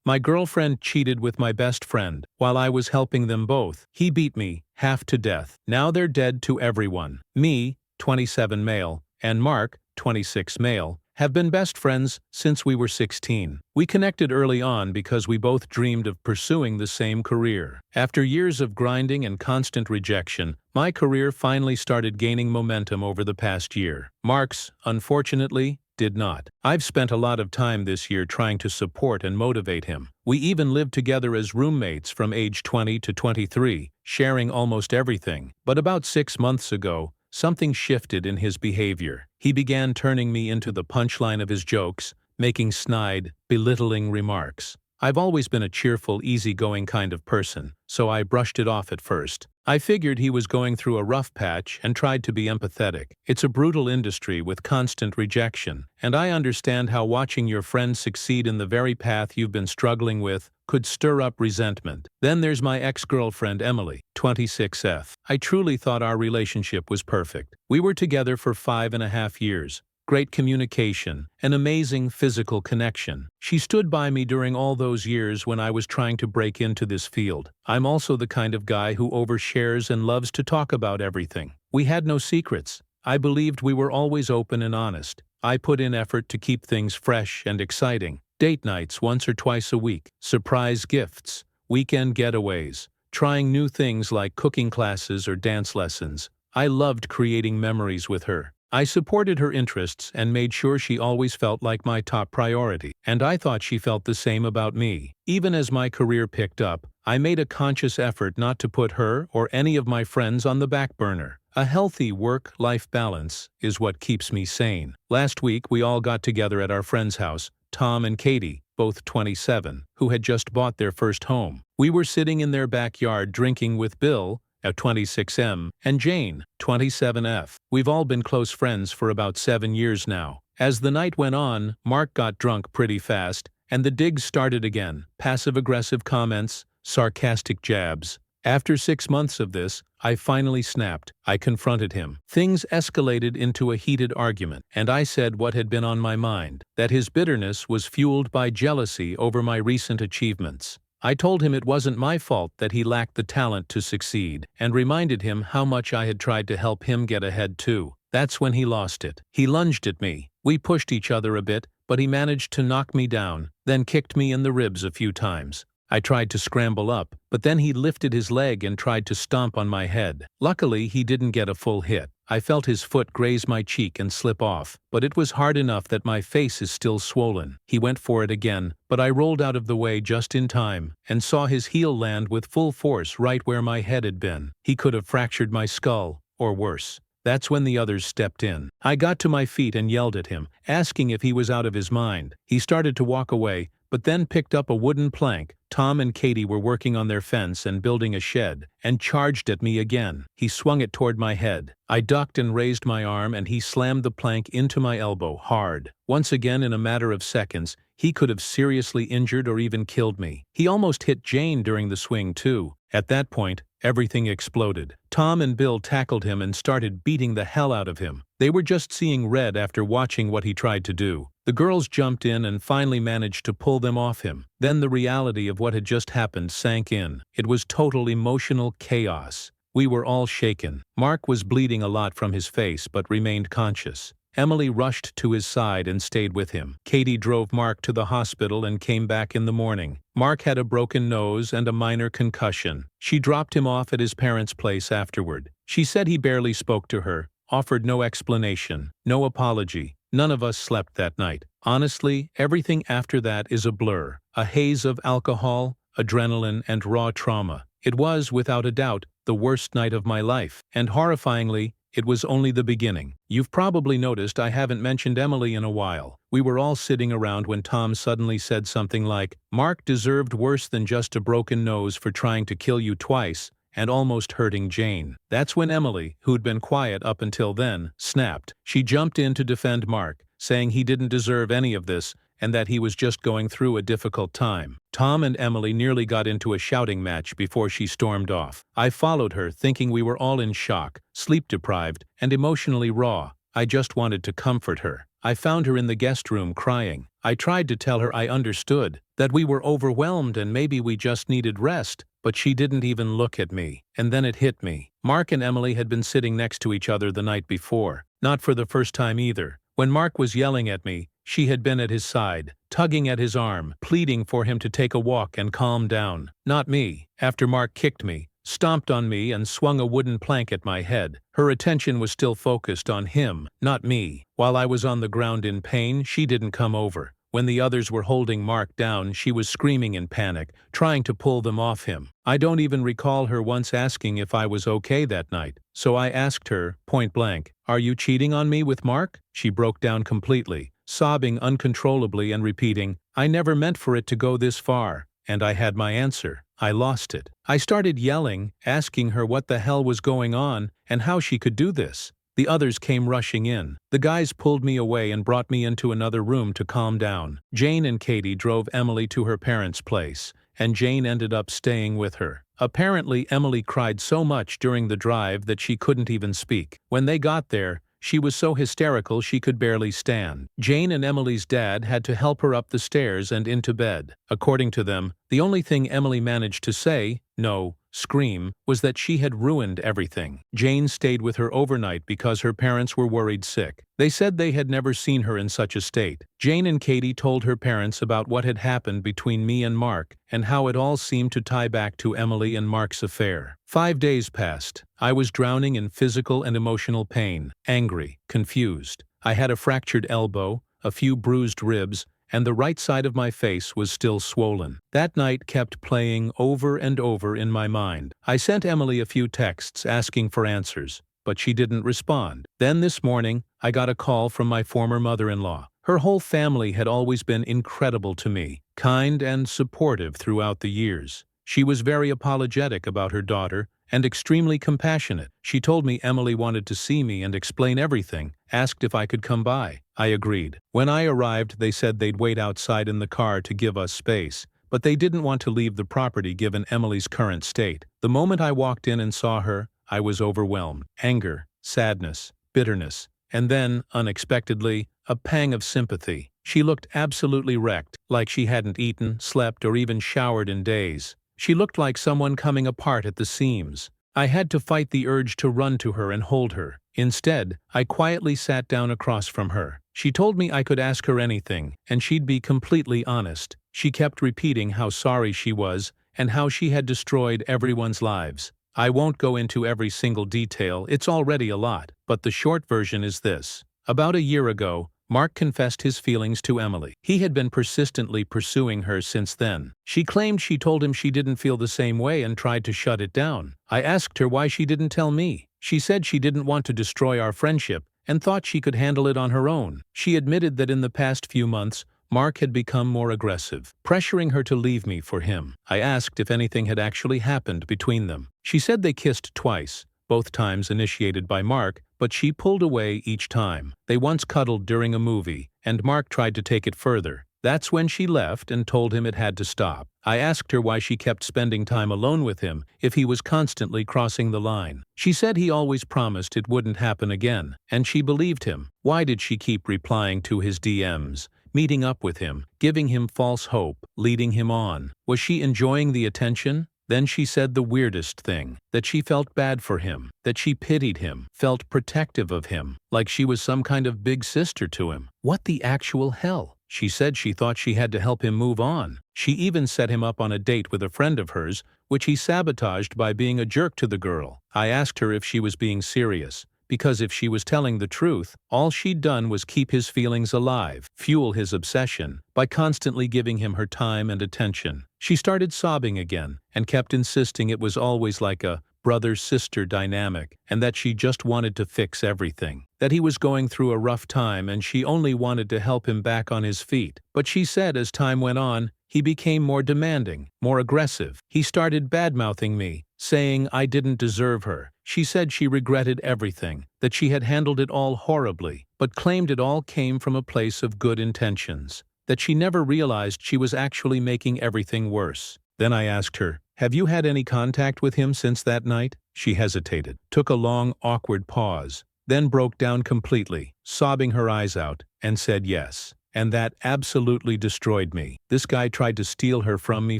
My girlfriend cheated with my best friend while I was helping them both. He beat me, half to death. Now they're dead to everyone. Me, 27 male, and Mark, 26 male, have been best friends since we were 16. We connected early on because we both dreamed of pursuing the same career. After years of grinding and constant rejection, my career finally started gaining momentum over the past year. Mark's, unfortunately, did not. I've spent a lot of time this year trying to support and motivate him. We even lived together as roommates from age 20 to 23, sharing almost everything. But about 6 months ago, something shifted in his behavior. He began turning me into the punchline of his jokes, making snide, belittling remarks. I've always been a cheerful, easygoing kind of person, so I brushed it off at first. I figured he was going through a rough patch and tried to be empathetic. It's a brutal industry with constant rejection, and I understand how watching your friend succeed in the very path you've been struggling with could stir up resentment. Then there's my ex-girlfriend Emily, 26F. I truly thought our relationship was perfect. We were together for 5.5 years. Great communication, an amazing physical connection. She stood by me during all those years when I was trying to break into this field. I'm also the kind of guy who overshares and loves to talk about everything. We had no secrets. I believed we were always open and honest. I put in effort to keep things fresh and exciting. Date nights once or twice a week, surprise gifts, weekend getaways, trying new things like cooking classes or dance lessons. I loved creating memories with her. I supported her interests and made sure she always felt like my top priority, and I thought she felt the same about me. Even as my career picked up, I made a conscious effort not to put her or any of my friends on the back burner. A healthy work-life balance is what keeps me sane. Last week, we all got together at our friend's house, Tom and Katie, both 27, who had just bought their first home. We were sitting in their backyard drinking with Bill, at 26M, and Jane, 27F. We've all been close friends for about 7 years now. As the night went on, Mark got drunk pretty fast, and the digs started again. Passive-aggressive comments, sarcastic jabs. After 6 months of this, I finally snapped. I confronted him. Things escalated into a heated argument, and I said what had been on my mind, that his bitterness was fueled by jealousy over my recent achievements. I told him it wasn't my fault that he lacked the talent to succeed, and reminded him how much I had tried to help him get ahead too. That's when he lost it. He lunged at me. We pushed each other a bit, but he managed to knock me down, then kicked me in the ribs a few times. I tried to scramble up, but then he lifted his leg and tried to stomp on my head. Luckily, he didn't get a full hit. I felt his foot graze my cheek and slip off, but it was hard enough that my face is still swollen. He went for it again, but I rolled out of the way just in time, and saw his heel land with full force right where my head had been. He could have fractured my skull, or worse. That's when the others stepped in. I got to my feet and yelled at him, asking if he was out of his mind. He started to walk away, but then picked up a wooden plank. Tom and Katie were working on their fence and building a shed, and charged at me again. He swung it toward my head. I ducked and raised my arm, and he slammed the plank into my elbow hard. Once again, in a matter of seconds, he could have seriously injured or even killed me. He almost hit Jane during the swing too. At that point, everything exploded. Tom and Bill tackled him and started beating the hell out of him. They were just seeing red after watching what he tried to do. The girls jumped in and finally managed to pull them off him. Then the reality of what had just happened sank in. It was total emotional chaos. We were all shaken. Mark was bleeding a lot from his face but remained conscious. Emily rushed to his side and stayed with him. Katie drove Mark to the hospital and came back in the morning. Mark had a broken nose and a minor concussion. She dropped him off at his parents' place afterward. She said he barely spoke to her, offered no explanation, no apology. None of us slept that night. Honestly, everything after that is a blur. A haze of alcohol, adrenaline, and raw trauma. It was, without a doubt, the worst night of my life. And horrifyingly, it was only the beginning. You've probably noticed I haven't mentioned Emily in a while. We were all sitting around when Tom suddenly said something like, "Mark deserved worse than just a broken nose for trying to kill you twice and almost hurting Jane." That's when Emily, who'd been quiet up until then, snapped. She jumped in to defend Mark, saying he didn't deserve any of this and that he was just going through a difficult time. Tom and Emily nearly got into a shouting match before she stormed off. I followed her, thinking we were all in shock, sleep-deprived, and emotionally raw. I just wanted to comfort her. I found her in the guest room crying. I tried to tell her I understood, that we were overwhelmed and maybe we just needed rest, but she didn't even look at me. And then it hit me. Mark and Emily had been sitting next to each other the night before, not for the first time either. When Mark was yelling at me, she had been at his side, tugging at his arm, pleading for him to take a walk and calm down. Not me. After Mark kicked me, stomped on me and swung a wooden plank at my head, her attention was still focused on him, not me. While I was on the ground in pain, she didn't come over. When the others were holding Mark down, she was screaming in panic, trying to pull them off him. I don't even recall her once asking if I was okay that night, so I asked her, point blank, "Are you cheating on me with Mark?" She broke down completely, sobbing uncontrollably and repeating, "I never meant for it to go this far." And I had my answer. I lost it. I started yelling, asking her what the hell was going on and how she could do this. The others came rushing in. The guys pulled me away and brought me into another room to calm down. Jane and Katie drove Emily to her parents' place, and Jane ended up staying with her. Apparently, Emily cried so much during the drive that she couldn't even speak. When they got there, she was so hysterical she could barely stand. Jane and Emily's dad had to help her up the stairs and into bed. According to them, the only thing Emily managed to say, no, scream, was that she had ruined everything. Jane stayed with her overnight because her parents were worried sick. They said they had never seen her in such a state. Jane and Katie told her parents about what had happened between me and Mark and how it all seemed to tie back to Emily and Mark's affair. 5 days passed. I was drowning in physical and emotional pain, angry, confused. I had a fractured elbow, a few bruised ribs, and the right side of my face was still swollen. That night kept playing over and over in my mind. I sent Emily a few texts asking for answers, but she didn't respond. Then this morning, I got a call from my former mother-in-law. Her whole family had always been incredible to me, kind and supportive throughout the years. She was very apologetic about her daughter and extremely compassionate. She told me Emily wanted to see me and explain everything, asked if I could come by. I agreed. When I arrived, they said they'd wait outside in the car to give us space, but they didn't want to leave the property given Emily's current state. The moment I walked in and saw her, I was overwhelmed. Anger, sadness, bitterness, and then, unexpectedly, a pang of sympathy. She looked absolutely wrecked, like she hadn't eaten, slept, or even showered in days. She looked like someone coming apart at the seams. I had to fight the urge to run to her and hold her. Instead, I quietly sat down across from her. She told me I could ask her anything, and she'd be completely honest. She kept repeating how sorry she was and how she had destroyed everyone's lives. I won't go into every single detail, it's already a lot, but the short version is this. About a year ago, Mark confessed his feelings to Emily. He had been persistently pursuing her since then. She claimed she told him she didn't feel the same way and tried to shut it down. I asked her why she didn't tell me. She said she didn't want to destroy our friendship and thought she could handle it on her own. She admitted that in the past few months, Mark had become more aggressive, pressuring her to leave me for him. I asked if anything had actually happened between them. She said they kissed twice, both times initiated by Mark, but she pulled away each time. They once cuddled during a movie, and Mark tried to take it further. That's when she left and told him it had to stop. I asked her why she kept spending time alone with him if he was constantly crossing the line. She said he always promised it wouldn't happen again, and she believed him. Why did she keep replying to his DMs? Meeting up with him, giving him false hope, leading him on? Was she enjoying the attention? Then she said the weirdest thing, that she felt bad for him, that she pitied him, felt protective of him, like she was some kind of big sister to him. What the actual hell? She said she thought she had to help him move on. She even set him up on a date with a friend of hers, which he sabotaged by being a jerk to the girl. I asked her if she was being serious, because if she was telling the truth, all she'd done was keep his feelings alive, fuel his obsession, by constantly giving him her time and attention. She started sobbing again, and kept insisting it was always like a brother-sister dynamic, and that she just wanted to fix everything. That he was going through a rough time and she only wanted to help him back on his feet. But she said as time went on, he became more demanding, more aggressive. He started bad-mouthing me, saying I didn't deserve her. She said she regretted everything, that she had handled it all horribly, but claimed it all came from a place of good intentions, that she never realized she was actually making everything worse. Then I asked her, "Have you had any contact with him since that night?" She hesitated, took a long, awkward pause, then broke down completely, sobbing her eyes out, and said yes. and that absolutely destroyed me. This guy tried to steal her from me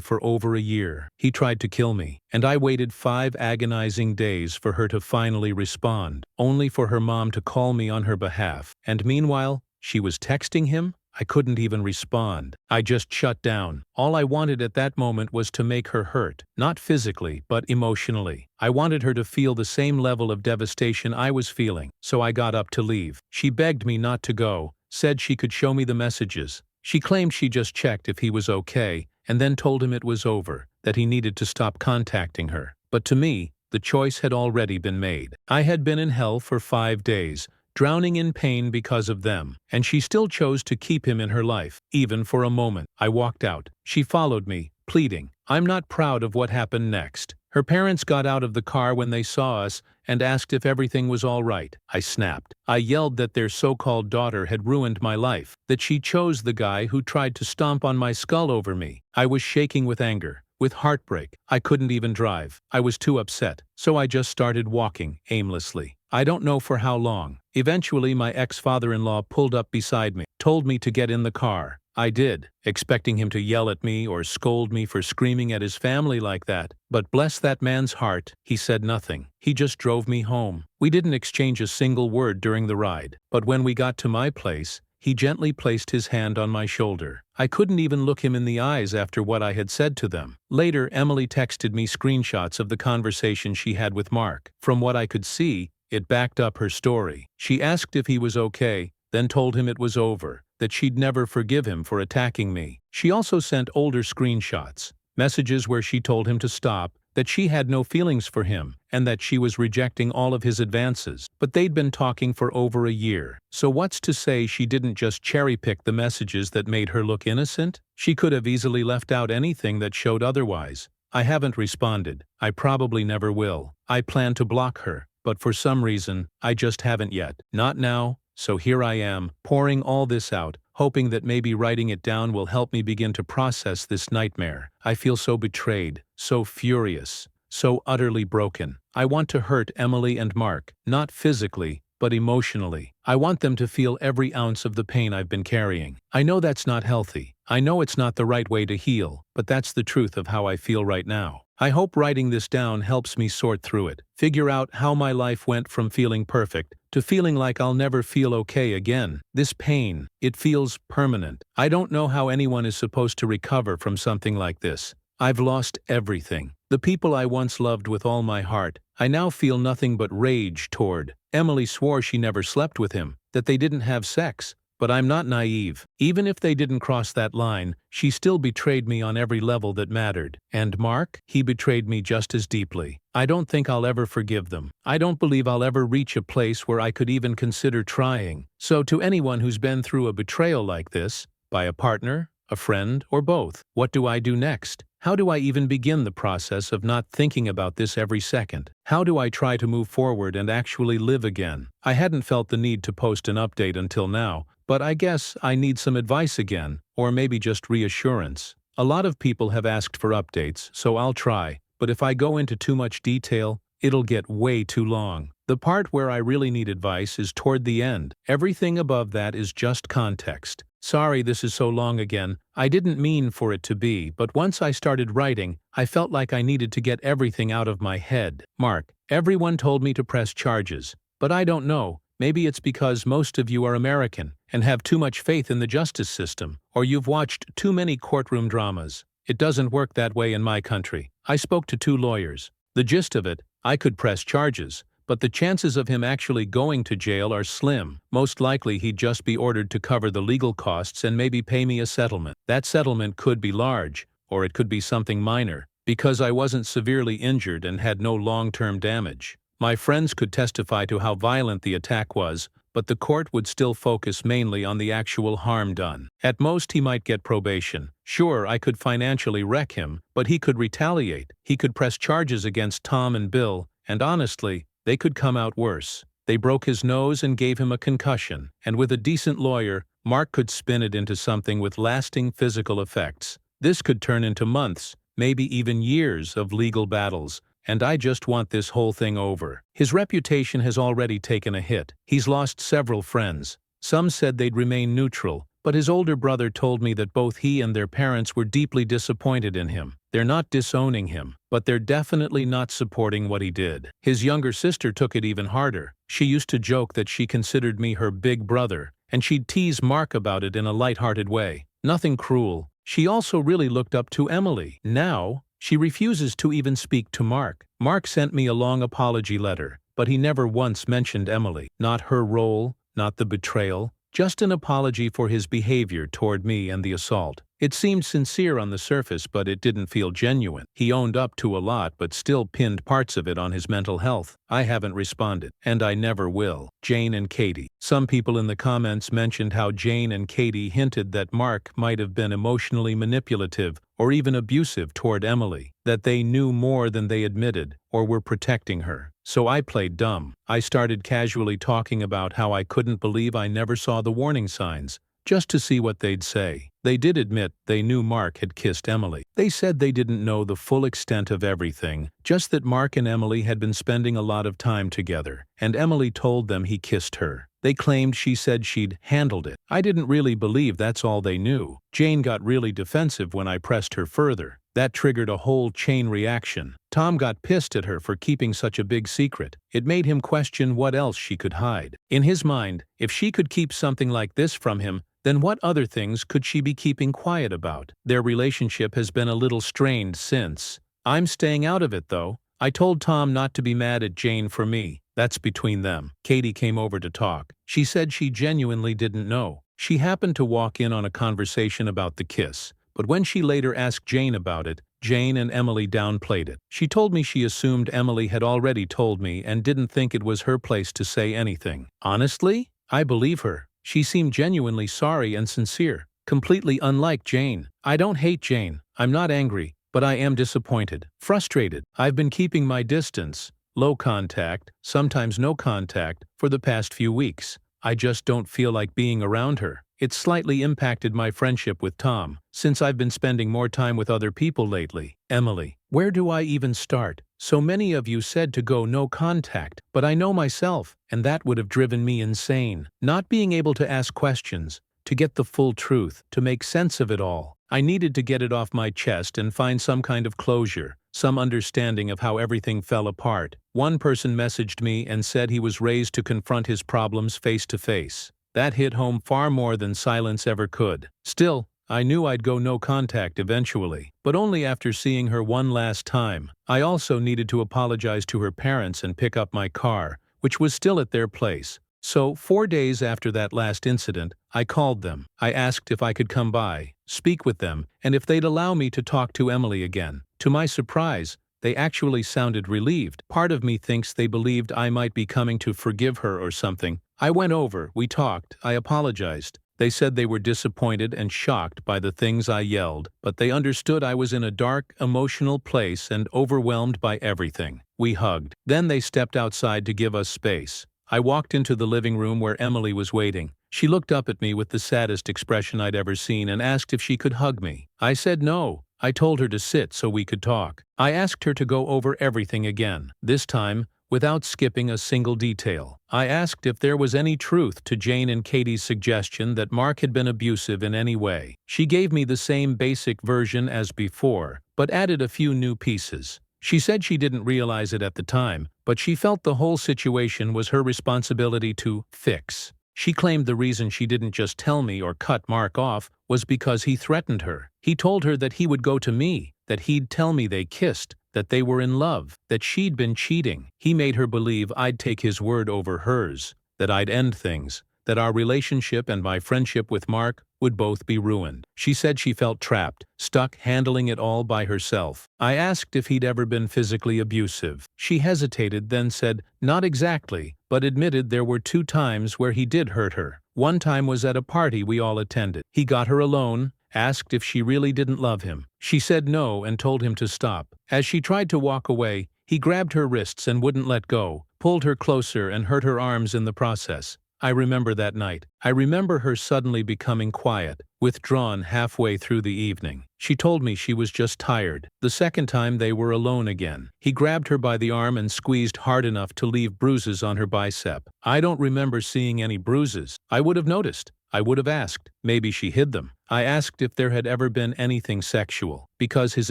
for over a year. He tried to kill me, and I waited 5 agonizing days for her to finally respond, only for her mom to call me on her behalf. And meanwhile, she was texting him? I couldn't even respond. I just shut down. All I wanted at that moment was to make her hurt, not physically, but emotionally. I wanted her to feel the same level of devastation I was feeling, so I got up to leave. She begged me not to go, said she could show me the messages. She claimed she just checked if he was okay, and then told him it was over, that he needed to stop contacting her. But to me, the choice had already been made. I had been in hell for 5 days, drowning in pain because of them, and she still chose to keep him in her life, even for a moment. I walked out. She followed me, pleading. I'm not proud of what happened next. Her parents got out of the car when they saw us and asked if everything was all right. I snapped. I yelled that their so-called daughter had ruined my life, that she chose the guy who tried to stomp on my skull over me. I was shaking with anger, with heartbreak. I couldn't even drive. I was too upset, so I just started walking, aimlessly. I don't know for how long. Eventually my ex-father-in-law pulled up beside me, told me to get in the car. I did, expecting him to yell at me or scold me for screaming at his family like that. But bless that man's heart, he said nothing. He just drove me home. We didn't exchange a single word during the ride. But when we got to my place, he gently placed his hand on my shoulder. I couldn't even look him in the eyes after what I had said to them. Later, Emily texted me screenshots of the conversation she had with Mark. From what I could see, it backed up her story. She asked if he was okay, then told him it was over, that she'd never forgive him for attacking me. She also sent older screenshots, messages where she told him to stop, that she had no feelings for him, and that she was rejecting all of his advances. But they'd been talking for over a year. So what's to say she didn't just cherry-pick the messages that made her look innocent? She could have easily left out anything that showed otherwise. I haven't responded. I probably never will. I plan to block her, but for some reason, I just haven't yet. Not now, so here I am, pouring all this out, hoping that maybe writing it down will help me begin to process this nightmare. I feel so betrayed, so furious, so utterly broken. I want to hurt Emily and Mark, not physically, but emotionally. I want them to feel every ounce of the pain I've been carrying. I know that's not healthy. I know it's not the right way to heal, but that's the truth of how I feel right now. I hope writing this down helps me sort through it, figure out how my life went from feeling perfect to feeling like I'll never feel okay again. This pain, it feels permanent. I don't know how anyone is supposed to recover from something like this. I've lost everything. The people I once loved with all my heart, I now feel nothing but rage toward. Emily swore she never slept with him, that they didn't have sex. But I'm not naive. Even if they didn't cross that line, she still betrayed me on every level that mattered. And Mark? He betrayed me just as deeply. I don't think I'll ever forgive them. I don't believe I'll ever reach a place where I could even consider trying. So to anyone who's been through a betrayal like this, by a partner, a friend, or both, what do I do next? How do I even begin the process of not thinking about this every second? How do I try to move forward and actually live again? I hadn't felt the need to post an update until now, but I guess I need some advice again, or maybe just reassurance. A lot of people have asked for updates, so I'll try, but if I go into too much detail, it'll get way too long. The part where I really need advice is toward the end. Everything above that is just context. Sorry this is so long again. I didn't mean for it to be, but once I started writing, I felt like I needed to get everything out of my head. Mark, everyone told me to press charges, but I don't know. Maybe it's because most of you are American and have too much faith in the justice system, or you've watched too many courtroom dramas. It doesn't work that way in my country. I spoke to 2 lawyers. The gist of it, I could press charges, but the chances of him actually going to jail are slim. Most likely he'd just be ordered to cover the legal costs and maybe pay me a settlement. That settlement could be large, or it could be something minor, because I wasn't severely injured and had no long-term damage. My friends could testify to how violent the attack was, but the court would still focus mainly on the actual harm done. At most he might get probation. Sure, I could financially wreck him, but he could retaliate. He could press charges against Tom and Bill, and honestly, they could come out worse. They broke his nose and gave him a concussion, and with a decent lawyer, Mark could spin it into something with lasting physical effects. This could turn into months, maybe even years of legal battles, and I just want this whole thing over. His reputation has already taken a hit. He's lost several friends. Some said they'd remain neutral, but his older brother told me that both he and their parents were deeply disappointed in him. They're not disowning him, but they're definitely not supporting what he did. His younger sister took it even harder. She used to joke that she considered me her big brother, and she'd tease Mark about it in a light-hearted way. Nothing cruel. She also really looked up to Emily. Now, she refuses to even speak to Mark. Mark sent me a long apology letter, but he never once mentioned Emily. Not her role, not the betrayal, just an apology for his behavior toward me and the assault. It seemed sincere on the surface, but it didn't feel genuine. He owned up to a lot but still pinned parts of it on his mental health. I haven't responded, and I never will. Jane and Katie. Some people in the comments mentioned how Jane and Katie hinted that Mark might have been emotionally manipulative or even abusive toward Emily, that they knew more than they admitted or were protecting her. So I played dumb. I started casually talking about how I couldn't believe I never saw the warning signs, just to see what they'd say. They did admit they knew Mark had kissed Emily. They said they didn't know the full extent of everything, just that Mark and Emily had been spending a lot of time together, and Emily told them he kissed her. They claimed she said she'd handled it. I didn't really believe that's all they knew. Jane got really defensive when I pressed her further. That triggered a whole chain reaction. Tom got pissed at her for keeping such a big secret. It made him question what else she could hide. In his mind, if she could keep something like this from him, then what other things could she be keeping quiet about? Their relationship has been a little strained since. I'm staying out of it, though. I told Tom not to be mad at Jane for me. That's between them. Katie came over to talk. She said she genuinely didn't know. She happened to walk in on a conversation about the kiss, but when she later asked Jane about it, Jane and Emily downplayed it. She told me she assumed Emily had already told me and didn't think it was her place to say anything. Honestly, I believe her. She seemed genuinely sorry and sincere, completely unlike Jane. I don't hate Jane. I'm not angry, but I am disappointed, frustrated. I've been keeping my distance, low contact, sometimes no contact, for the past few weeks. I just don't feel like being around her. It's slightly impacted my friendship with Tom, since I've been spending more time with other people lately. Emily, where do I even start? So many of you said to go no contact, but I know myself, and that would have driven me insane. Not being able to ask questions, to get the full truth, to make sense of it all. I needed to get it off my chest and find some kind of closure, some understanding of how everything fell apart. One person messaged me and said he was raised to confront his problems face to face. That hit home far more than silence ever could. Still, I knew I'd go no contact eventually, but only after seeing her one last time. I also needed to apologize to her parents and pick up my car, which was still at their place. So, 4 days after that last incident, I called them. I asked if I could come by, speak with them, and if they'd allow me to talk to Emily again. To my surprise, they actually sounded relieved. Part of me thinks they believed I might be coming to forgive her or something. I went over, we talked, I apologized. They said they were disappointed and shocked by the things I yelled, but they understood I was in a dark, emotional place and overwhelmed by everything. We hugged. Then they stepped outside to give us space. I walked into the living room where Emily was waiting. She looked up at me with the saddest expression I'd ever seen and asked if she could hug me. I said no. I told her to sit so we could talk. I asked her to go over everything again, this time without skipping a single detail. I asked if there was any truth to Jane and Katie's suggestion that Mark had been abusive in any way. She gave me the same basic version as before, but added a few new pieces. She said she didn't realize it at the time, but she felt the whole situation was her responsibility to fix. She claimed the reason she didn't just tell me or cut Mark off was because he threatened her. He told her that he would go to me, that he'd tell me they kissed, that they were in love, that she'd been cheating. He made her believe I'd take his word over hers, that I'd end things, that our relationship and my friendship with Mark would both be ruined. She said she felt trapped, stuck handling it all by herself. I asked if he'd ever been physically abusive. She hesitated, then said, not exactly, but admitted there were 2 times where he did hurt her. One time was at a party we all attended. He got her alone, asked if she really didn't love him. She said no and told him to stop. As she tried to walk away, he grabbed her wrists and wouldn't let go, pulled her closer and hurt her arms in the process. I remember that night. I remember her suddenly becoming quiet, withdrawn halfway through the evening. She told me she was just tired. The second time they were alone again. He grabbed her by the arm and squeezed hard enough to leave bruises on her bicep. I don't remember seeing any bruises. I would have noticed. I would have asked. Maybe she hid them. I asked if there had ever been anything sexual, because his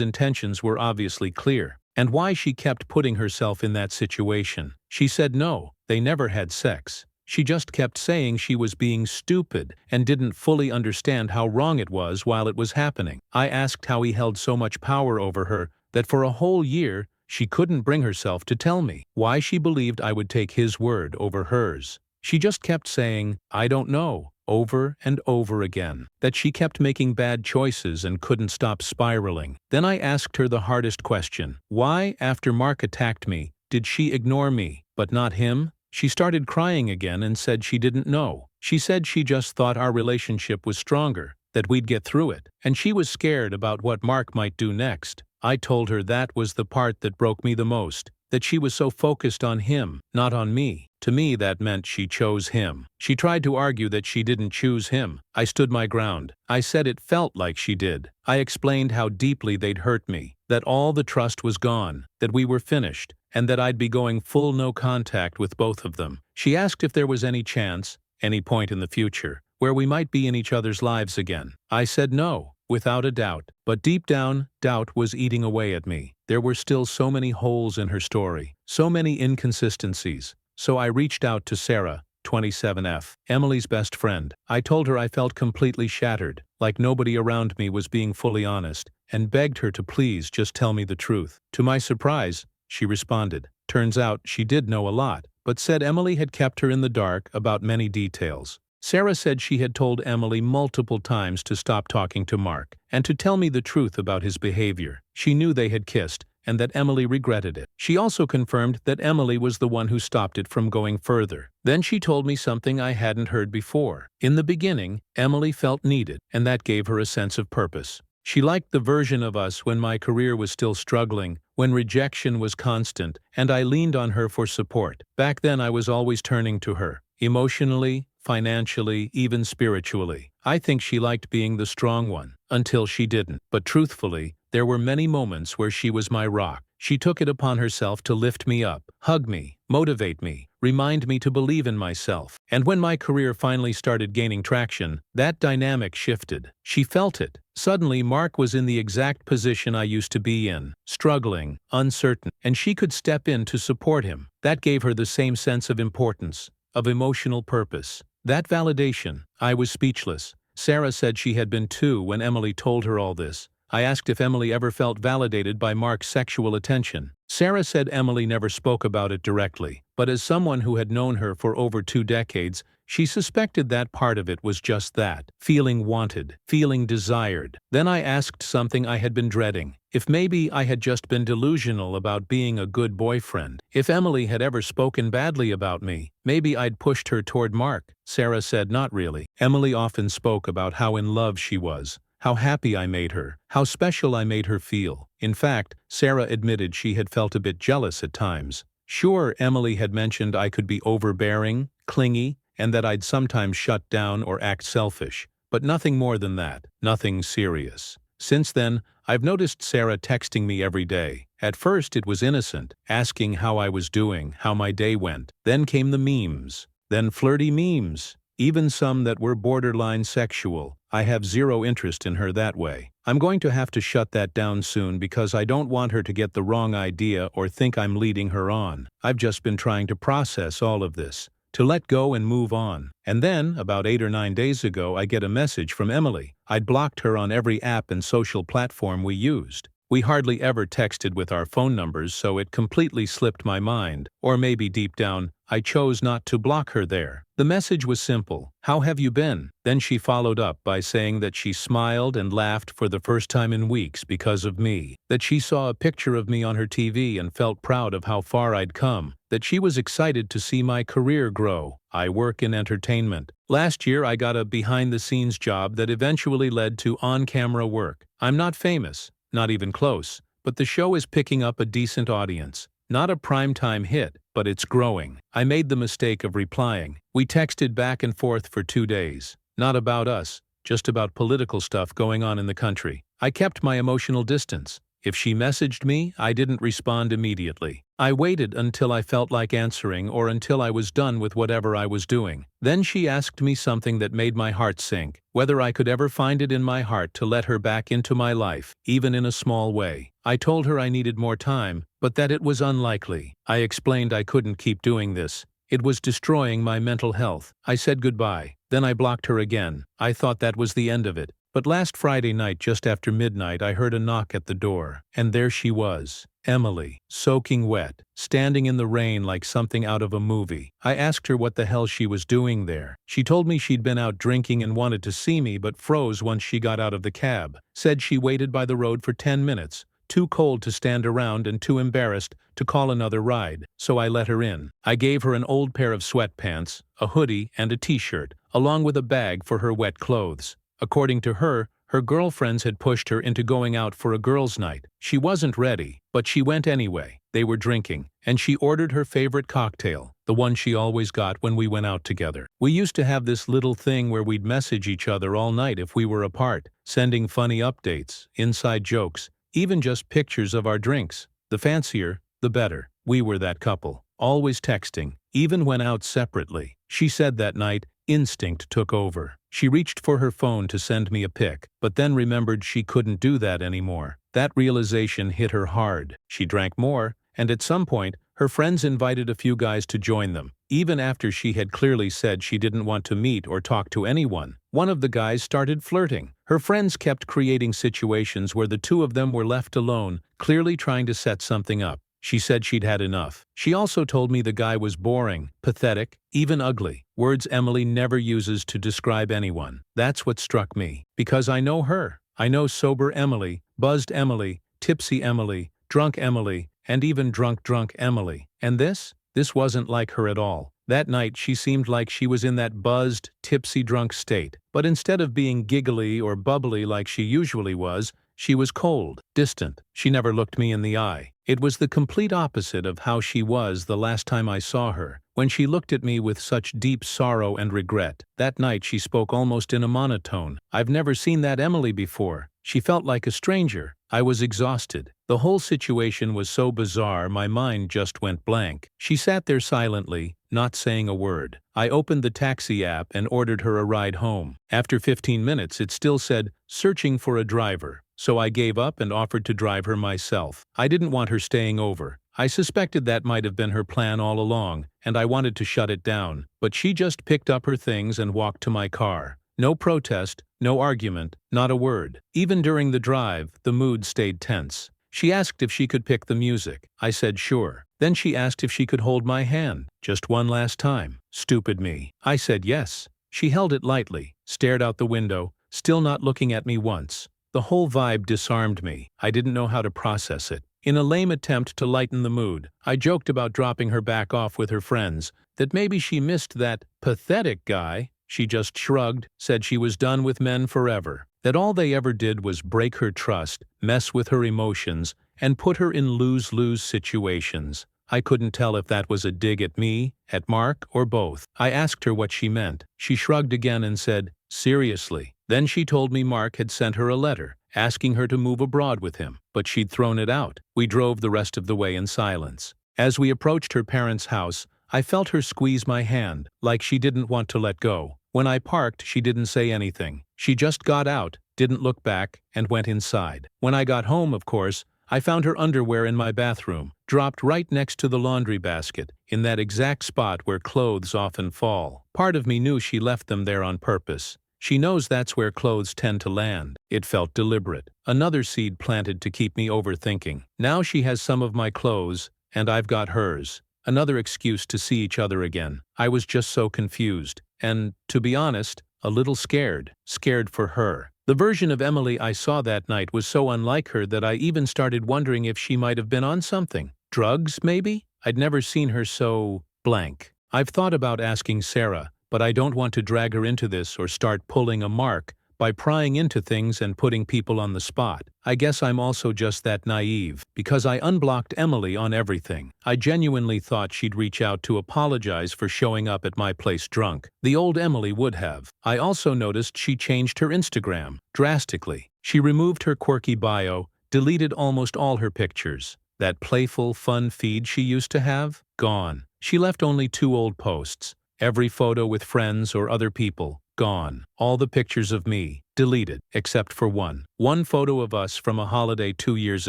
intentions were obviously clear, and why she kept putting herself in that situation. She said no, they never had sex. She just kept saying she was being stupid and didn't fully understand how wrong it was while it was happening. I asked how he held so much power over her that for a whole year she couldn't bring herself to tell me, why she believed I would take his word over hers. She just kept saying, "I don't know," over and over again, that she kept making bad choices and couldn't stop spiraling. Then I asked her the hardest question. Why, after Mark attacked me, did she ignore me, but not him? She started crying again and said she didn't know. She said she just thought our relationship was stronger, that we'd get through it, and she was scared about what Mark might do next. I told her that was the part that broke me the most, that she was so focused on him, not on me. To me that meant she chose him. She tried to argue that she didn't choose him. I stood my ground. I said it felt like she did. I explained how deeply they'd hurt me, that all the trust was gone, that we were finished, and that I'd be going full no contact with both of them. She asked if there was any chance, any point in the future, where we might be in each other's lives again. I said no, without a doubt. But deep down, doubt was eating away at me. There were still so many holes in her story, so many inconsistencies. So I reached out to Sarah, 27F, Emily's best friend. I told her I felt completely shattered, like nobody around me was being fully honest, and begged her to please just tell me the truth. To my surprise, she responded. Turns out she did know a lot, but said Emily had kept her in the dark about many details. Sarah said she had told Emily multiple times to stop talking to Mark, and to tell me the truth about his behavior. She knew they had kissed, and that Emily regretted it. She also confirmed that Emily was the one who stopped it from going further. Then she told me something I hadn't heard before. In the beginning, Emily felt needed, and that gave her a sense of purpose. She liked the version of us when my career was still struggling, when rejection was constant, and I leaned on her for support. Back then I was always turning to her, emotionally, financially, even spiritually. I think she liked being the strong one, until she didn't. But truthfully, there were many moments where she was my rock. She took it upon herself to lift me up, hug me, motivate me, remind me to believe in myself. And when my career finally started gaining traction, that dynamic shifted. She felt it. Suddenly Mark was in the exact position I used to be in, struggling, uncertain, and she could step in to support him. That gave her the same sense of importance, of emotional purpose. That validation. I was speechless. Sarah said she had been too when Emily told her all this. I asked if Emily ever felt validated by Mark's sexual attention. Sarah said Emily never spoke about it directly, but as someone who had known her for over 2 decades, she suspected that part of it was just that, feeling wanted, feeling desired. Then I asked something I had been dreading, if maybe I had just been delusional about being a good boyfriend. If Emily had ever spoken badly about me, maybe I'd pushed her toward Mark. Sarah said not really. Emily often spoke about how in love she was, how happy I made her, how special I made her feel. In fact, Sarah admitted she had felt a bit jealous at times. Sure, Emily had mentioned I could be overbearing, clingy, and that I'd sometimes shut down or act selfish, but nothing more than that, nothing serious. Since then, I've noticed Sarah texting me every day. At first it was innocent, asking how I was doing, how my day went. Then came the memes, then flirty memes, even some that were borderline sexual. I have zero interest in her that way. I'm going to have to shut that down soon because I don't want her to get the wrong idea or think I'm leading her on. I've just been trying to process all of this, to let go and move on. And then, about 8 or 9 days ago, I get a message from Emily. I'd blocked her on every app and social platform we used. We hardly ever texted with our phone numbers, so it completely slipped my mind. Or maybe deep down, I chose not to block her there. The message was simple. How have you been? Then she followed up by saying that she smiled and laughed for the first time in weeks because of me, that she saw a picture of me on her TV and felt proud of how far I'd come, that she was excited to see my career grow. I work in entertainment. Last year I got a behind-the-scenes job that eventually led to on-camera work. I'm not famous, not even close, but the show is picking up a decent audience. Not a primetime hit, but it's growing. I made the mistake of replying. We texted back and forth for 2 days. Not about us, just about political stuff going on in the country. I kept my emotional distance. If she messaged me, I didn't respond immediately. I waited until I felt like answering or until I was done with whatever I was doing. Then she asked me something that made my heart sink, whether I could ever find it in my heart to let her back into my life, even in a small way. I told her I needed more time, but that it was unlikely. I explained I couldn't keep doing this. It was destroying my mental health. I said goodbye. Then I blocked her again. I thought that was the end of it. But last Friday night, just after midnight, I heard a knock at the door. And there she was. Emily, soaking wet, standing in the rain like something out of a movie. I asked her what the hell she was doing there. She told me she'd been out drinking and wanted to see me but froze once she got out of the cab. Said she waited by the road for 10 minutes. Too cold to stand around and too embarrassed to call another ride, so I let her in. I gave her an old pair of sweatpants, a hoodie, and a t-shirt, along with a bag for her wet clothes. According to her, her girlfriends had pushed her into going out for a girls' night. She wasn't ready, but she went anyway. They were drinking, and she ordered her favorite cocktail, the one she always got when we went out together. We used to have this little thing where we'd message each other all night if we were apart, sending funny updates, inside jokes, even just pictures of our drinks. The fancier, the better. We were that couple, always texting, even when out separately. She said that night, instinct took over. She reached for her phone to send me a pic, but then remembered she couldn't do that anymore. That realization hit her hard. She drank more, and at some point, her friends invited a few guys to join them, even after she had clearly said she didn't want to meet or talk to anyone. One of the guys started flirting. Her friends kept creating situations where the two of them were left alone, clearly trying to set something up. She said she'd had enough. She also told me the guy was boring, pathetic, even ugly, words Emily never uses to describe anyone. That's what struck me, because I know her. I know sober Emily, buzzed Emily, tipsy Emily, drunk Emily, and even drunk Emily. And this wasn't like her at all. That night she seemed like she was in that buzzed, tipsy drunk state. But instead of being giggly or bubbly like she usually was, she was cold, distant. She never looked me in the eye. It was the complete opposite of how she was the last time I saw her, when she looked at me with such deep sorrow and regret. That night she spoke almost in a monotone. I've never seen that Emily before. She felt like a stranger. I was exhausted. The whole situation was so bizarre my mind just went blank. She sat there silently, not saying a word. I opened the taxi app and ordered her a ride home. After 15 minutes it still said, "Searching for a driver." So I gave up and offered to drive her myself. I didn't want her staying over. I suspected that might have been her plan all along, and I wanted to shut it down. But she just picked up her things and walked to my car. No protest, no argument, not a word. Even during the drive, the mood stayed tense. She asked if she could pick the music. I said sure. Then she asked if she could hold my hand, just one last time. Stupid me. I said yes. She held it lightly, stared out the window, still not looking at me once. The whole vibe disarmed me. I didn't know how to process it. In a lame attempt to lighten the mood, I joked about dropping her back off with her friends, that maybe she missed that pathetic guy. She just shrugged, said she was done with men forever, that all they ever did was break her trust, mess with her emotions, and put her in lose-lose situations. I couldn't tell if that was a dig at me, at Mark, or both. I asked her what she meant. She shrugged again and said, "Seriously." Then she told me Mark had sent her a letter, asking her to move abroad with him, but she'd thrown it out. We drove the rest of the way in silence. As we approached her parents' house, I felt her squeeze my hand, like she didn't want to let go. When I parked, she didn't say anything. She just got out, didn't look back, and went inside. When I got home, of course, I found her underwear in my bathroom, dropped right next to the laundry basket, in that exact spot where clothes often fall. Part of me knew she left them there on purpose. She knows that's where clothes tend to land. It felt deliberate. Another seed planted to keep me overthinking. Now she has some of my clothes, and I've got hers. Another excuse to see each other again. I was just so confused. And, to be honest, a little scared. Scared for her. The version of Emily I saw that night was so unlike her that I even started wondering if she might have been on something. Drugs, maybe? I'd never seen her so blank. I've thought about asking Sarah, but I don't want to drag her into this or start pulling a Mark by prying into things and putting people on the spot. I guess I'm also just that naive, because I unblocked Emily on everything. I genuinely thought she'd reach out to apologize for showing up at my place drunk. The old Emily would have. I also noticed she changed her Instagram drastically. She removed her quirky bio, deleted almost all her pictures. That playful, fun feed she used to have? Gone. She left only 2 old posts. Every photo with friends or other people. Gone. All the pictures of me. Deleted. Except for one. One photo of us from a holiday 2 years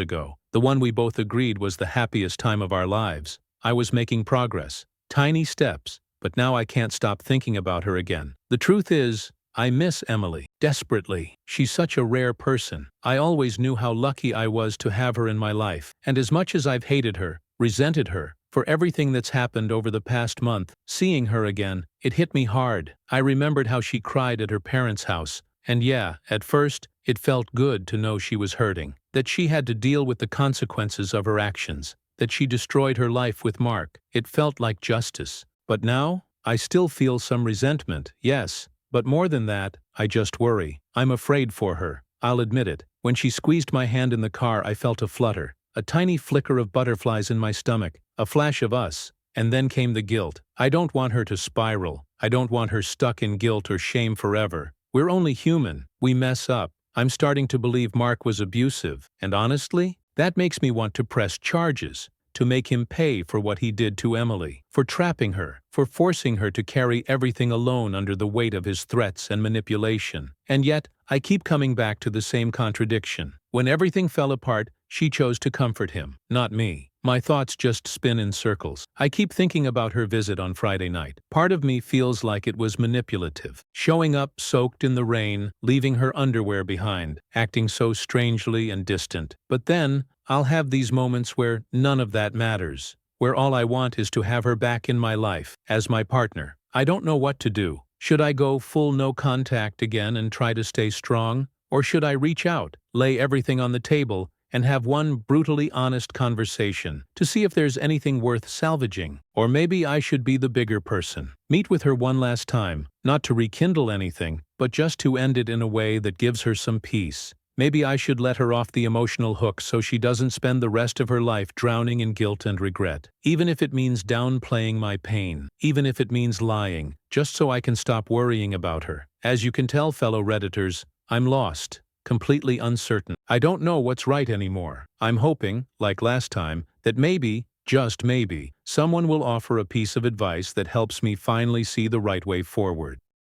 ago. The one we both agreed was the happiest time of our lives. I was making progress. Tiny steps. But now I can't stop thinking about her again. The truth is, I miss Emily. Desperately. She's such a rare person. I always knew how lucky I was to have her in my life. And as much as I've hated her, resented her, for everything that's happened over the past month, seeing her again, it hit me hard. I remembered how she cried at her parents' house. And yeah, at first, it felt good to know she was hurting. That she had to deal with the consequences of her actions. That she destroyed her life with Mark. It felt like justice. But now, I still feel some resentment, yes. But more than that, I just worry. I'm afraid for her. I'll admit it. When she squeezed my hand in the car, I felt a flutter. A tiny flicker of butterflies in my stomach. A flash of us. And then came the guilt. I don't want her to spiral. I don't want her stuck in guilt or shame forever. We're only human. We mess up. I'm starting to believe Mark was abusive. And honestly, that makes me want to press charges. To make him pay for what he did to Emily, for trapping her, for forcing her to carry everything alone under the weight of his threats and manipulation. And yet, I keep coming back to the same contradiction. When everything fell apart, she chose to comfort him, not me. My thoughts just spin in circles. I keep thinking about her visit on Friday night. Part of me feels like it was manipulative. Showing up soaked in the rain, leaving her underwear behind, acting so strangely and distant. But then, I'll have these moments where none of that matters, where all I want is to have her back in my life, as my partner. I don't know what to do. Should I go full no contact again and try to stay strong? Or should I reach out, lay everything on the table, and have one brutally honest conversation to see if there's anything worth salvaging? Or maybe I should be the bigger person. Meet with her one last time, not to rekindle anything, but just to end it in a way that gives her some peace. Maybe I should let her off the emotional hook so she doesn't spend the rest of her life drowning in guilt and regret. Even if it means downplaying my pain. Even if it means lying, just so I can stop worrying about her. As you can tell, fellow Redditors, I'm lost. Completely uncertain. I don't know what's right anymore. I'm hoping, like last time, that maybe, just maybe, someone will offer a piece of advice that helps me finally see the right way forward.